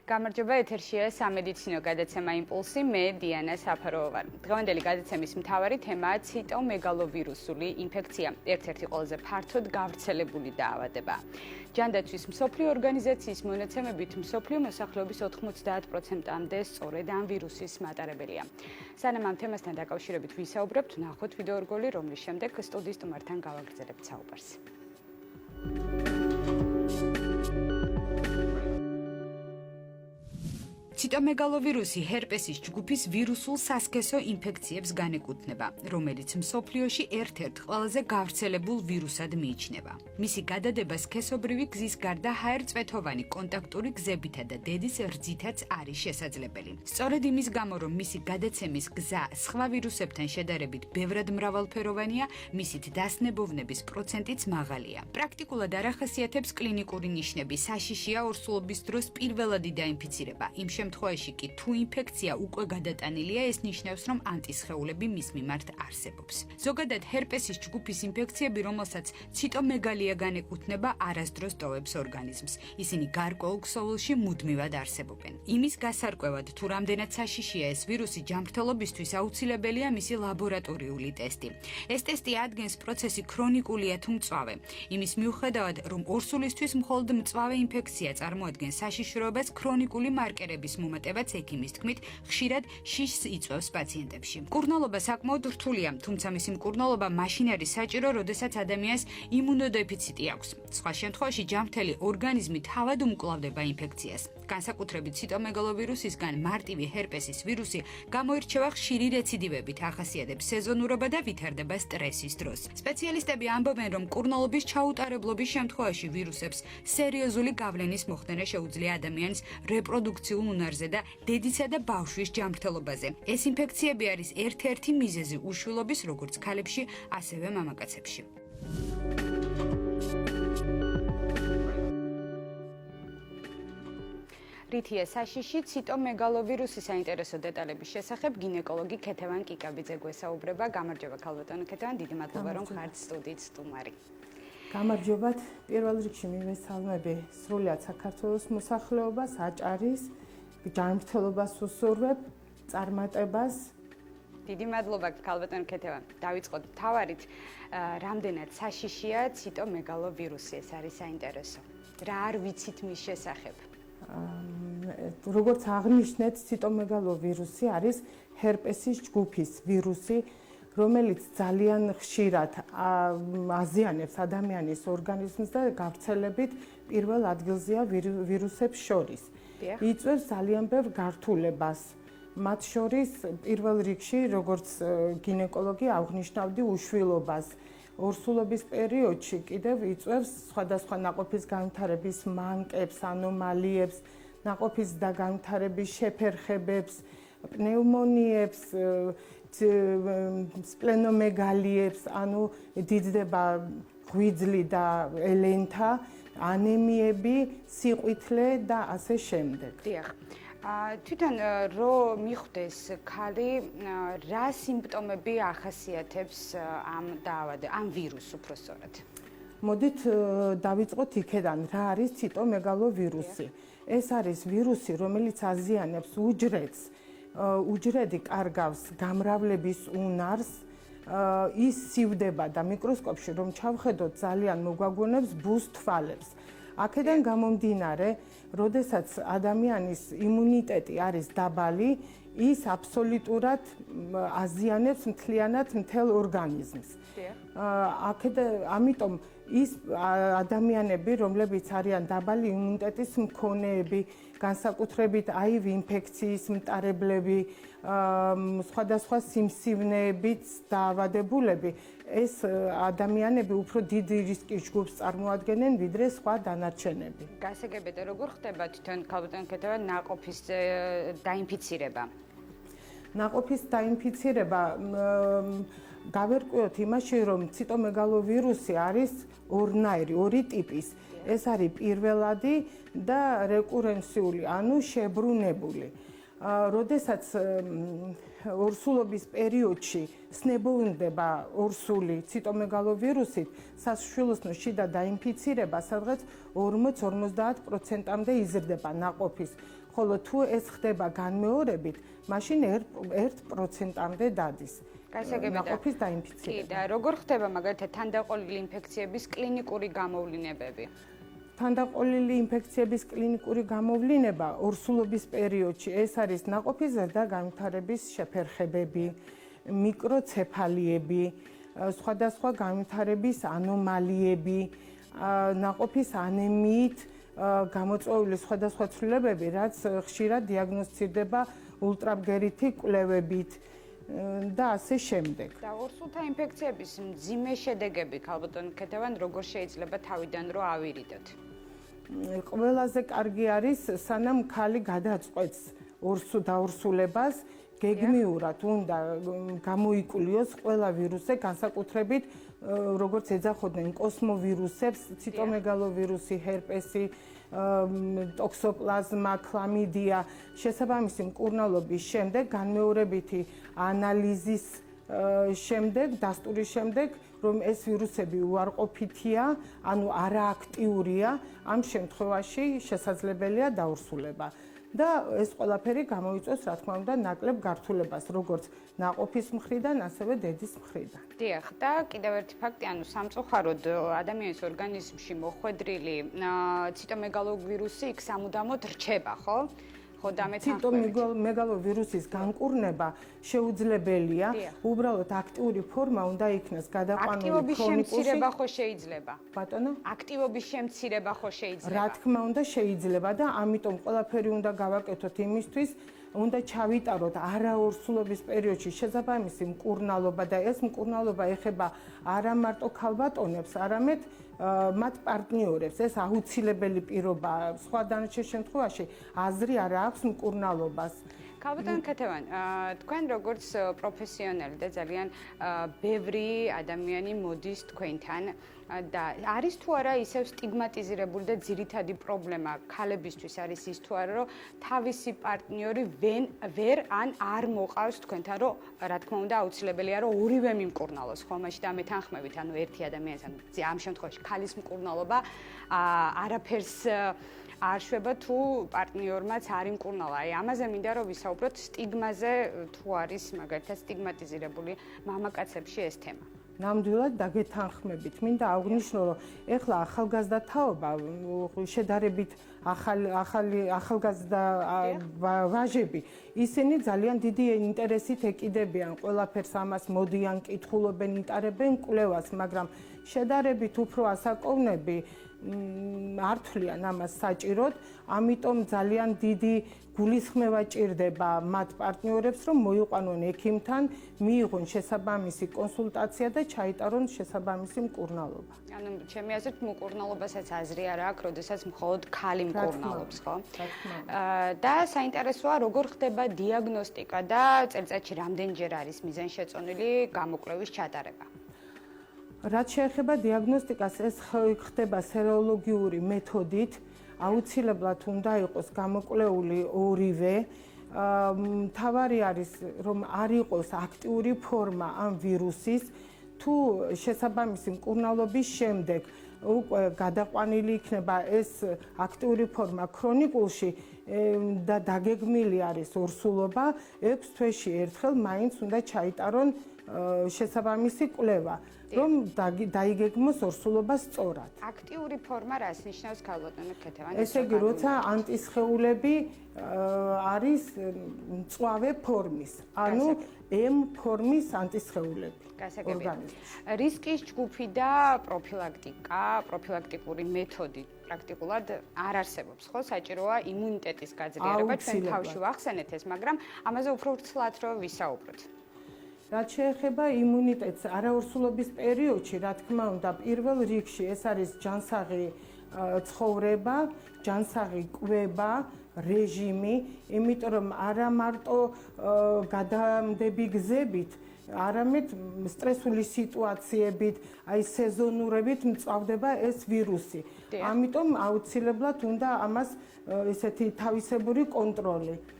გამარჯობა, ეთერშია სამედიცინო გადაცემა იმპულსი, მე დიანა საფაროვა ვარ. დღევანდელი გადაცემის მთავარი თემაა ციტომეგალოვირუსული ინფექცია, ერთ-ერთი ყველაზე ფართოდ გავრცელებული დაავადება. ჯანდაცვის მსოფლიო ორგანიზაციის მონაცემებით მსოფლიო მოსახლეობის 90%-მდე სწორედ ამ ვირუსის მატარებელია. სანამ ამ თემასთან დაკავშირებით ვისაუბრებთ, ნახოთ ვიდეო რგოლი, რომლის შემდეგ სტუდიის სტუმართან გავაგრძელებთ საუბარს. ციტომეგალოვირუსი ჰერპესის ჯგუფის ვირუსულ სასქესო ინფექციებს განეკუთვნება, რომელიც მსოფლიოში ერთ-ერთ ყველაზე გავრცელებულ ვირუსად მიიჩნევა. მისი გადადება სქესობრივი გზის გარდა ჰაერწვეთოვანი კონტაქტური გზებითა და დედის რძითაც არის შესაძლებელი. სწორედ იმის გამო, რომ მისი გადაცემის გზა სხვა ვირუსებთან შედარებით ბევრად მრავალფეროვანია, მისით დასნებოვნების პროცენტიც მაღალია. პრაქტიკულად არ ახასიათებს კლინიკური ნიშნები, საშიშია ორსულობის დროს პირველადი დაინფიცირება. იმ შემთხვევაში კი თუ ინფექცია უკვე გადატანილია, ეს ნიშნავს, რომ ანტისხეულები მის მიმართ არსებობს. ზოგადად ჰერპესის ჯგუფის ინფექციები, რომელსაც ციტომეგალია განეკუთვნება, არასდროს ტოვებს ორგანიზმს. ისინი გარკვეულ ქსოვილში მუდმივად არსებობენ. იმის გასარკვევად, თუ რამდენად საშიშია ეს ვირუსი, ჯანმრთელობისთვის აუცილებელია მისი ლაბორატორიული ტესტი. ეს ტესტი ადგენს პროცესი ქრონიკულია თუ მწვავე. იმის მიუხედავად, რომ ორსულისთვის მხოლოდ მწვავე ინფექცია წარმოადგენს საშიშროებას, ქრონიკული მარკერების მომატებაც ექიმის თქმით, ხშირად შიშს იწვევს პაციენტებში. მკურნალობა საკმაოდ რთულია, თუმცა მისი მკურნალობა მაშინ არის საჭირო, როდესაც ადამიანს იმუნოდეფიციტი აქვს. სხვა შემთხვევაში ჯანმრთელი ორგანიზმი თავად უმკლავდება ინფექციას. განსაკუთრებით ციტომეგალოვირუსისგან მარტივი ჰერპესის ვირუსი გამოირჩევა ხშირი რეციდივებით, ახასიათებს სეზონურობა და ვითარდება სტრესის დროს. სპეციალისტები ამბობენ, რომ მკურნალობის ჩაუტარებლობის შემთხვევაში ვირუსებს სერიოზული გავლენის მოხდენა შეუძლია ადამიანის რეპროდუქციულ უნარზე და დედისა და ბავშვის ჯანმრთელობაზე. ეს ინფექციები არის ერთ-ერთი მიზეზი უშვილობის როგორც ქალებში, ასევე მამაკაცებში. რითია საშიში ციტომეგალოვირუსის საინტერესო დეტალების შესახებ გინეკოლოგი ქეთევან კიკაბიძე გვესაუბრება. გამარჯობა ქალბატონო ქეთევან, დიდი მადლობა რომ ხართ სტუდიის სტუმარი. გამარჯობათ, პირველ რიგში მივესალმები სრულად საქართველოს მოსახლეობას, აჭარის ჯანმრთელობას უსურვებ, წარმატებას. დიდი მადლობა ქალბატონო ქეთევან. დავიწყოთ თავარით, რამდენად საშიშია ციტომეგალოვირუსი, ეს არის საინტერესო. რა არ ვიცით მის შესახებ? როგორც აღნიშნეთ, ციტომეგალოვირუსი არის ჰერპესის ჯგუფის ვირუსი, რომელიც ძალიან ხშირად აზიანებს ადამიანის ორგანიზმს და გავრცელებით პირველ ადგილზეა ვირუსებს შორის. იწვევს ძალიან ბევრ გართულებას. მათ შორის პირველ რიგში, როგორც გინეკოლოგი აღნიშნავდი, უშვილობას. ორსულობის პერიოდში კიდევ იწვევს სხვადასხვა ნაყოფის განვითარების მანკებს, ანომალიებს, ნაყოფის და განვითარების შეფერხებებს, პნევმონიებს, სპლენომეგალიებს, ანუ დიდდება ღვიძლი და ელენთა, ანემიები, სიყვითლე და ასე შემდეგ. დიახ. თვითონ რო მიხვდეს ქალი, რა სიმპტომები ახასიათებს ამ დაავადებას, ამ ვირუსს უფრო სწორად? მოდით დავიწყოთ იქედან, რა არის ციტომეგალოვირუსი. ეს არის ვირუსი, რომელიც აზიანებს უჯრედს. უჯრედი კარგავს გამრავლების უნარს, ის სივდება და მიკროსკოპში რომ ჩავხედოთ, ძალიან მოგვაგონებს ბუს თვალებს. აქედან გამომდინარე, როდესაც ადამიანის იმუნიტეტი არის დაბალი, ის აბსოლუტურად აზიანებს მთლიანად მთელ ორგანიზმს. ამიტომ ის ადამიანები, რომლებიც არიან დაბალი იმუნიტეტის მქონეები, განსაკუთრებით HIV ინფექციის მტარებლები, სხვადასხვა სიმსივნეებით დაავადებულები, ეს ადამიანები უფრო დიდი რისკის ჯგუფს წარმოადგენენ, ვიდრე სხვა დანარჩენები. გასაგებია, როგორ ხდება თვითონ ქალბატონო ქეთევან ნაყოფის დაინფიცირება? ნაყოფის დაინფიცირება გავერკვიოთ იმაში, რომ ციტომეგალოვირუსი არის ორნაირი, ორი ტიპის. ეს არის პირველადი და რეკურენციული, ანუ შებრუნებული. როდესაც ორსულობის პერიოდში სნებოვნდება ორსული ციტომეგალოვირუსით, საშვილოსნო შიდა დაინფიცირება სადღაც 40-50%-მდე იზრდება ნაყოფის, ხოლო თუ ეს ხდება განმეორებით, მაშინ 1%-მდე დადის. ნაყოფის დაინფიცირება. კი, და როგორ ხდება მაგალითად თანდაყოლილი ინფექციების კლინიკური გამოვლინებები? თანდაყოლილი ინფექციების კლინიკური გამოვლინება ორსულობის პერიოდში ეს არის ნაყოფის ზედაგანვითარების შეფერხებები, მიკროცეფალიები, სხვადასხვა განვითარების ანომალიები, ნაყოფის ანემიით გამოწვეული სხვადასხვა ცვლილებები, რაც ხშირად დიაგნოსტირდება ულტრაბგერითი კვლევებით და ასე შემდეგ. და ორსულთა ინფექციების მძიმე შედეგები, ქალბატონ ქეთევან, როგორ შეიძლება თავიდან რო ავირიდოთ? ყველაზე კარგი არის, სანამ ქალი გადაწყვეტს დაორსულებას, გეგმიურად უნდა გამოიკულიოს ყველა ვირუსზე, განსაკუთრებით როგორც ეძახოდნენ კოსმოვირუსებს, ციტომეგალოვირუსი, ჰერპესი, ტოქსოპლაზმა, ქლამიდია, შესაბამისი მკურნალობის შემდეგ, განმეორებითი ანალიზის შემდეგ, დასტურის შემდეგ, რომ ეს ვირუსები უარყოფითია, ანუ არააქტიურია, ამ შემთხვევაში შესაძლებელია დაორსულება. და ეს ყველაფერი გამოიწვევს, რა თქმა უნდა, ნაკლებ გართულებას, როგორც ნაყოფის მხრიდან, ასევე დედის მხრიდან. დიახ, და კიდევ ერთი ფაქტი, ანუ სამწუხაროდ ადამიანის ორგანიზმში მოხვედრილი ციტომეგალოვირუსი იქ სამუდამოდ რჩება, ხო? ხო, და მე ციტომეგალოვირუსის განკურნება შეუძლებელია, უბრალოდ აქტიური ფორმა უნდა იქნას გადაყვანილი აქტივობის შემცირება ხო შეიძლება? ბატონო? აქტივობის შემცირება ხო შეიძლება? რა თქმა უნდა შეიძლება და ამიტომ ყველაფერი უნდა გავაკეთოთ იმისთვის, უნდა ჩავიტაროთ არაორსულობის პერიოდში შესაბამისი მკურნალობა და ეს მკურნალობა ეხება არა მარტო ქალბატონებს, არამედ მათ პარტნიორებს. ეს აუცილებელი პირობაა. სხვა დანარჩენ შემთხვევაში აზრი არ აქვს მკურნალობას. ქალბატონ ქეთევან, თქვენ როგორც პროფესიონალი და ძალიან ბევრი ადამიანი მოდის თქვენთან და არის თუ არა ისევ სტიგმატიზირებული და ძირითადი პრობლემა ქალებისთვის არის ის თუ არა, რომ თავისი პარტნიორი ვერ ან არ მოყავს თქვენთან, რომ რა თქმა უნდა აუცილებელია რომ ორივე მიმკურნალოს, ხო? მაშინ და მეთანხმებით, ანუ ერთი ადამიანის, ანუ ამ შემთხვევაში ქალის მკურნალობა არაფერს არ შვება თუ პარტნიორმაც არ იმკურნალა. აი, ამაზე მინდა რომ ვისაუბროთ სტიგმაზე, თუ არის მაგალითად სტიგმატიზირებული მამაკაცებში ეს თემა. ნამდვილად დაგეთანხმებით. მინდა აღვნიშნო, რომ ეხლა ახალგაზრდა თაობა, შედარებით ახალგაზრდა ვაჟები, ისინი ძალიან დიდი ინტერესით ეკიდებიან ყველაფერს ამას, მოდიან, კითხულობენ, იტარებენ კვლევას, მაგრამ შედარებით უფრო ასაკოვნები არ თვლიან ამას საჭიროდ, ამიტომ ძალიან დიდი გულისხმევა ჭირდება მათ პარტნიორებს, რომ მოიყვანონ ექიმთან, მიიღონ შესაბამისი კონსულტაცია და ჩაიტარონ შესაბამისი მკურნალობა. ანუ ჩემი აზრით მკურნალობასაც აზრი არ აქვს, როდესაც მხოლოდ ქალი მკურნალობს, ხო? და საინტერესოა, როგორ ხდება დიაგნოსტიკა და წელიწადში რამდენჯერ არის მიზანშეწონილი გამოკვლევის ჩატარება. რაც შეეხება დიაგნოსტიკას, ეს ხდება სეროლოგიური მეთოდით. აუცილებლად უნდა იყოს გამოკვლეული ორივე. მთავარი არის, რომ არ იყოს აქტიური ფორმა ამ ვირუსის, თუ შესაბამისი მკურნალობის შემდეგ უკვე გადაყვანილი იქნება ეს აქტიური ფორმა ქრონიკულში და დაგეგმილი არის ორსულობა, 6 თვეში ერთხელ მაინც უნდა ჩაიტარონ შესაბამისი კვლევა, რომ დაიგეგმოს ორსულობა სწორად. აქტიური ფორმა რას ნიშნავს ქალბატონო ქეთევან? ესე იგი, როცა ანტისხეულები არის მწვავე ფორმის, ანუ M ფორმის ანტისხეულები. რისკის ჯგუფი და პროფილაქტიკური მეთოდი პრაქტიკულად არ არსებობს, ხო? საჭიროა იმუნიტეტის გაძლიერება, ჩვენ თავში ვახსენეთ ეს, მაგრამ ამაზე უფრო ვრცლად რო ვისაუბროთ. რაც შეეხება იმუნიტეტს არაორსულობის პერიოდში, რა თქმა უნდა, პირველ რიგში ეს არის ჯანსაღი ცხოვრება, ჯანსაღი კვება, რეჟიმი, იმიტომ რომ არა მარტო გადამდები გზებით, არამედ სტრესული სიტუაციებით, აი სეზონურებით მწვავდება ეს ვირუსი. ამიტომ აუცილებლად უნდა ამას ესეთი თავისებური კონტროლი.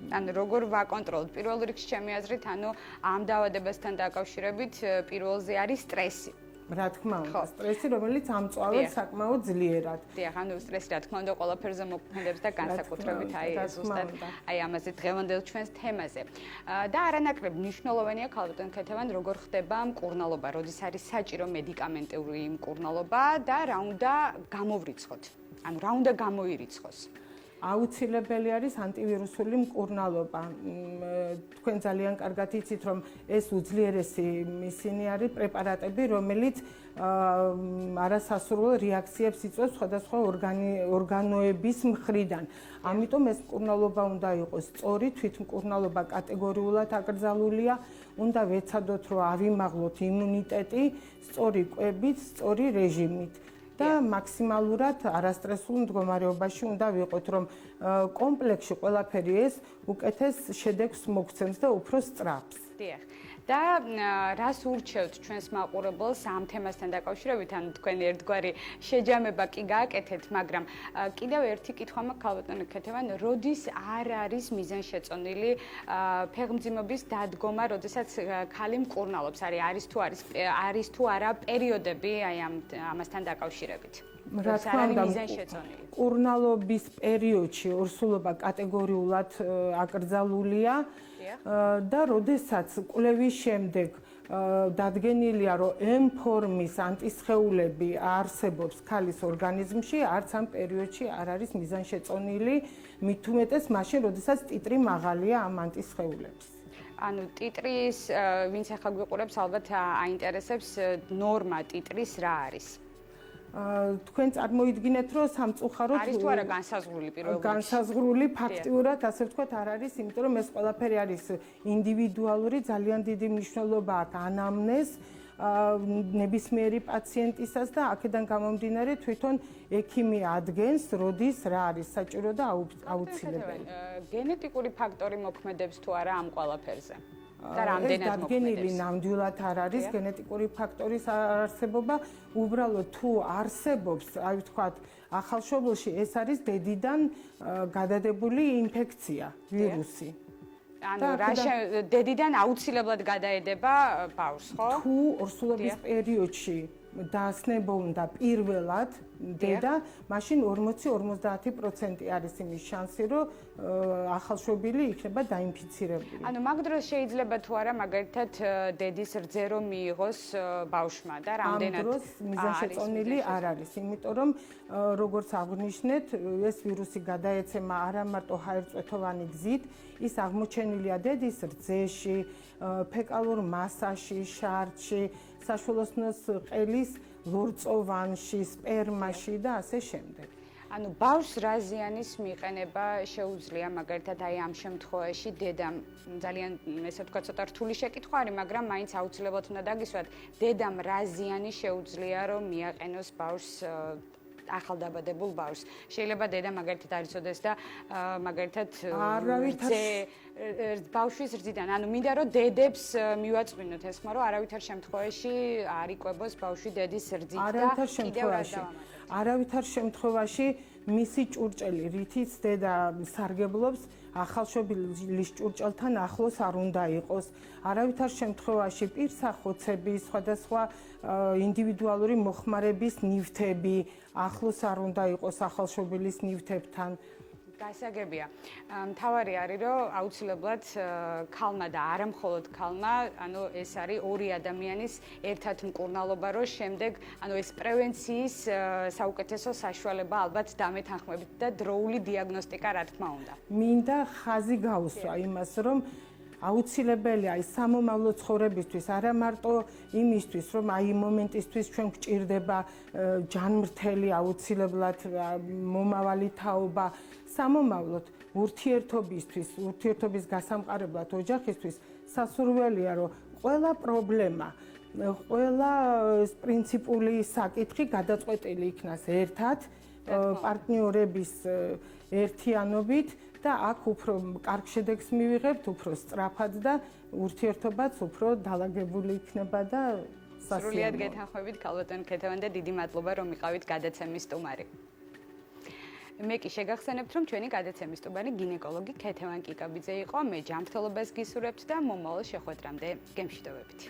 ანუ როგორ ვაკონტროლოთ? პირველ რიგში ჩემი აზრით, ანუ ამ დაავადებასთან დაკავშირებით პირველზე არის სტრესი. რა თქმა უნდა, სტრესი, რომელიც ამწვავებს საკმაოდ ძლიერად. დიახ, ანუ სტრესი რა თქმა უნდა ყველაფერზე მოქმედებს და განსაკუთრებით ზუსტად ამაზე დღევანდელ ჩვენს თემაზე. და არანაკლებ მნიშვნელოვანია ქალბატონ ქეთევან, როგორ ხდება მკურნალობა, როდის არის საჭირო მედიკამენტური მკურნალობა და რა უნდა გამოვრიცხოთ. ანუ რა უნდა გამოირიცხოს. აუცილებელი არის ანტივირუსული მკურნალობა. თქვენ ძალიან კარგად იცით, რომ ეს უძლიერესი ისინი არის პრეპარატები, რომელიც არასასურველ რეაქციებს იწვევს სხვადასხვა ორგანოების მხრიდან. ამიტომ ეს მკურნალობა უნდა იყოს სწორი, თვითმკურნალობა კატეგორიულად აკრძალულია, უნდა ვეცადოთ, რომ ავიმაღლოთ იმუნიტეტი სწორი კვებით, სწორი რეჟიმით. და მაქსიმალურად არასტრესულ მდგომარეობაში უნდა ვიყოთ, რომ კომპლექსში ყველაფერი ეს უკეთეს შედეგს მოგცემს და უფრო სწრაფს. დიახ. და რას ურჩევთ ჩვენს მაყურებელს ამ თემასთან დაკავშირებით, ან თქვენ ერთგვარი შეჯამება კი გააკეთეთ, მაგრამ კიდევ ერთი კითხვა მაქვს ქალბატონ ქეთევან, როდის არ არის მიზანშეწონილი ფეხმძიმების დადგომა, როდესაც ქალი მკურნალობს, არის თუ არა პერიოდები აი ამასთან დაკავშირებით? რა თქმა უნდა, მკურნალობის პერიოდში ორსულობა კატეგორიულად აკრძალულია და როდესაც კვლევის შემდეგ დადგენილია, რომ M ფორმის ანტისხეულები არსებობს ქალის ორგანიზმში, არც ამ პერიოდში არ არის მიზანშეწონილი, მით უმეტეს მაშინ, როდესაც ტიტრი მაღალია ამ ანტისხეულებს. ანუ ტიტრის, ვინც ახლა გვიყურებს, ალბათ აინტერესებს ნორმა ტიტრის რა არის? თქვენ წარმოიდგინეთ, რომ სამწუხაროდ არის თუ არა განსაზღვრული პირველ რიგში? განსაზღვრული ფაქტიურად, ასე ვთქვათ, არ არის, იმიტომ რომ ეს ყველაფერი არის ინდივიდუალური, ძალიან დიდი მნიშვნელობა აქვს ანამნეზ ნებისმიერი პაციენტისას და აქედან გამომდინარე თვითონ ექიმი ადგენს, როდის რა არის საჭირო და აუცილებელი. გენეტიკური ფაქტორი მოქმედებს თუ არა ამ ყველაფერზე? და რამდენად მოქმედებს? დადგენილი ნამდვილად არ არის გენეტიკური ფაქტორის არსებობა, უბრალოდ თუ არსებობს, აი ვთქვათ, ახალშობილში ეს არის დედიდან გადადებული ინფექცია, ვირუსი. ანუ დედიდან აუცილებლად გადაედება ბავშვს, ხო? თუ ორსულობის პერიოდში დაასნებოვნდა პირველად დედა, მაშინ 40-50% არის იმის შანსი, რომ ახალშობილი იქნება დაინფიცირებული. ანუ მაგ დროს შეიძლება თუ არა მაგალითად დედის რძე რომ მიიღოს ბავშვმა და რამდენად ამ დროს მიზანშეწონილი არ არის, იმიტომ რომ როგორც აღნიშნეთ, ეს ვირუსი გადაეცემა არა მარტო ჰაერწვეთოვანი გზით, ის აღმოჩენილია დედის რძეში, ფეკალურ მასაში, შარდში, საშუალოსნოს ყელის ლორწოვანში, სპერმაში და ასე შემდეგ. ანუ ბავშვს რა ზიანის მიყენება შეუძლია მაგალითად აი ამ შემთხვევაში დედამ ძალიან ესე ვთქვათ ცოტა რთული შეკითხვა არის, მაგრამ მაინც აუცილებლად უნდა დაგისვათ, დედამ რა ზიანი შეუძლია რომ მიაყენოს ბავშვს ახალდაბადებულ ბავშვს. შეიძლება დედა მაგალითად არ იცოდეს და მაგალითად ბავშვის რძიდან, ანუ მინდა რომ დედებს მივაწვინოთ ეს ხმა, რომ არავითარ შემთხვევაში არ იკვებოს ბავშვი დედის რძით და კიდევ რა დავამატოთ. არავითარ შემთხვევაში მისი ჭურჭელი, რითიც დედა სარგებლობს, ახალშობილის ჭურჭელთან ახლოს არ უნდა იყოს. არავითარ შემთხვევაში პირსახოცების, სხვადასხვა ინდივიდუალური მოხმარების ნივთები ახლოს არ უნდა იყოს ახალშობილის ნივთებთან. გასაგებია. მთავარი არის, რომ აუცილებლად ქალმა და არა მხოლოდ ქალმა, ანუ ეს არის ორი ადამიანის ერთად მკურნალობა, რომ შემდეგ, ანუ ეს პრევენციის საუკეთესო საშუალება ალბათ დამეთანხმებით და დროული დიაგნოსტიკა რა თქმა უნდა. მინდა ხაზი გაუსვა იმას, რომ აუცილებელია აი სამომავლო ცხოვრებისთვის, არა მარტო იმისთვის, რომ აი მომენტისთვის ჩვენ გვჭირდება ჯანმრთელი აუცილებლად მომავალი თაობა, სამომავლოდ ურთიერთობისთვის, ურთიერთობის გასამყარებლად ოჯახისთვის სასურველია, რომ ყველა პრობლემა, ყველა პრინციპული საკითხი გადაწყვეტილი იქნას ერთად, პარტნიორების ერთიანობით და აქ უფრო კარგ შედეგს მივიღებთ, უფრო სწრაფად და ურთიერთობაც უფრო დალაგებული იქნება და სასიამოვნო. სრულიად გეთანხმებით ქალბატონ ქეთევან და დიდი მადლობა რომ იყავით გადაცემის სტუმარი. მე კი შეგახსენებთ, რომ ჩვენი გადაცემის სტუმარი გინეკოლოგი ქეთევან კიკაბიძე იყო. მე ჯანმრთელობას გისურვებთ და მომავალ შეხვედრამდე გემშვიდობებით.